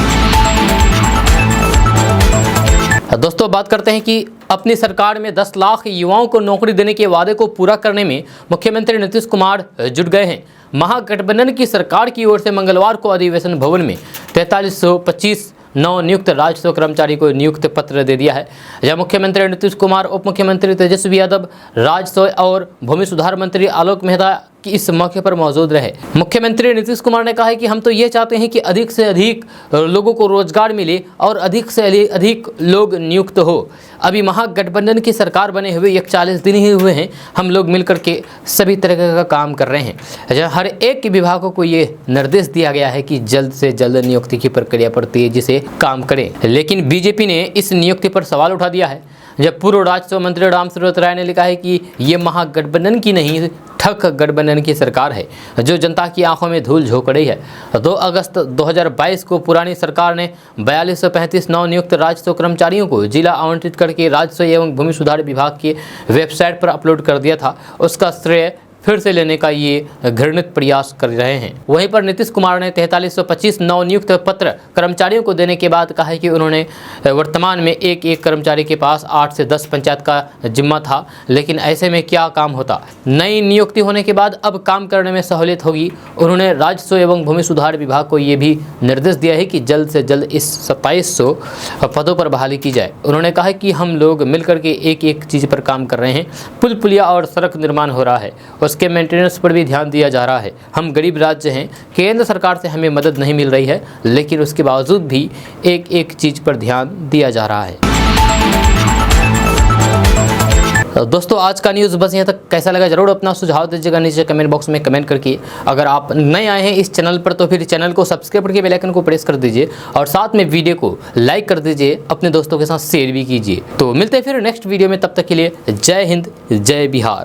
दोस्तों, बात करते हैं कि अपनी सरकार में 10 लाख युवाओं को नौकरी देने के वादे को पूरा करने में मुख्यमंत्री नीतीश कुमार जुट गए हैं। महागठबंधन की सरकार की ओर से मंगलवार को अधिवेशन भवन में 4325 नवनियुक्त राजस्व कर्मचारी को नियुक्ति पत्र दे दिया है। यह मुख्यमंत्री नीतीश कुमार, उप मुख्यमंत्री तेजस्वी यादव, राजस्व और भूमि सुधार मंत्री आलोक मेहता की इस मौके पर मौजूद रहे। मुख्यमंत्री नीतीश कुमार ने कहा है कि हम तो ये चाहते हैं कि अधिक से अधिक लोगों को रोजगार मिले और अधिक से अधिक लोग नियुक्त हो। अभी महागठबंधन की सरकार बने हुए 41 दिन ही हुए हैं। हम लोग मिलकर के सभी तरह का काम कर रहे हैं। हर एक विभागों को ये निर्देश दिया गया है कि जल्द से जल्द नियुक्ति की प्रक्रिया पर तेजी से काम करें, लेकिन बीजेपी ने इस नियुक्ति पर सवाल उठा दिया है। जब पूर्व राजस्व मंत्री रामसूरत राय ने लिखा है कि ये महागठबंधन की नहीं, ठग गठबंधन की सरकार है जो जनता की आंखों में धूल झोंक रही है। 2 अगस्त 2022 को पुरानी सरकार ने 4235 नवनियुक्त राजस्व कर्मचारियों को जिला आवंटित करके राजस्व एवं भूमि सुधार विभाग की वेबसाइट पर अपलोड कर दिया था। उसका श्रेय फिर से लेने का ये घृणित प्रयास कर रहे हैं। वहीं पर नीतीश कुमार ने 4325 नवनियुक्त पत्र कर्मचारियों को देने के बाद कहा है कि उन्होंने वर्तमान में एक कर्मचारी के पास 8 से 10 पंचायत का जिम्मा था, लेकिन ऐसे में क्या काम होता। नई नियुक्ति होने के बाद अब काम करने में सहूलियत होगी। उन्होंने राजस्व एवं भूमि सुधार विभाग को ये भी निर्देश दिया है कि जल्द से जल्द इस 2700 पदों पर बहाली की जाए। उन्होंने कहा कि हम लोग मिलकर के एक चीज़ पर काम कर रहे हैं। पुल पुलिया और सड़क निर्माण हो रहा है, उसके मेंटेनेंस पर भी ध्यान दिया जा रहा है। हम गरीब राज्य हैं, केंद्र सरकार से हमें मदद नहीं मिल रही है, लेकिन उसके बावजूद भी एक चीज़ पर ध्यान दिया जा रहा है। दोस्तों आज का न्यूज़ बस यहाँ तक। कैसा लगा जरूर अपना सुझाव दीजिएगा नीचे कमेंट बॉक्स में कमेंट करके। अगर आप नए आए हैं इस चैनल पर तो फिर चैनल को सब्सक्राइब करके बेल आइकन को प्रेस कर दीजिए और साथ में वीडियो को लाइक कर दीजिए, अपने दोस्तों के साथ शेयर भी कीजिए। तो मिलते हैं फिर नेक्स्ट वीडियो में, तब तक के लिए जय हिंद जय बिहार।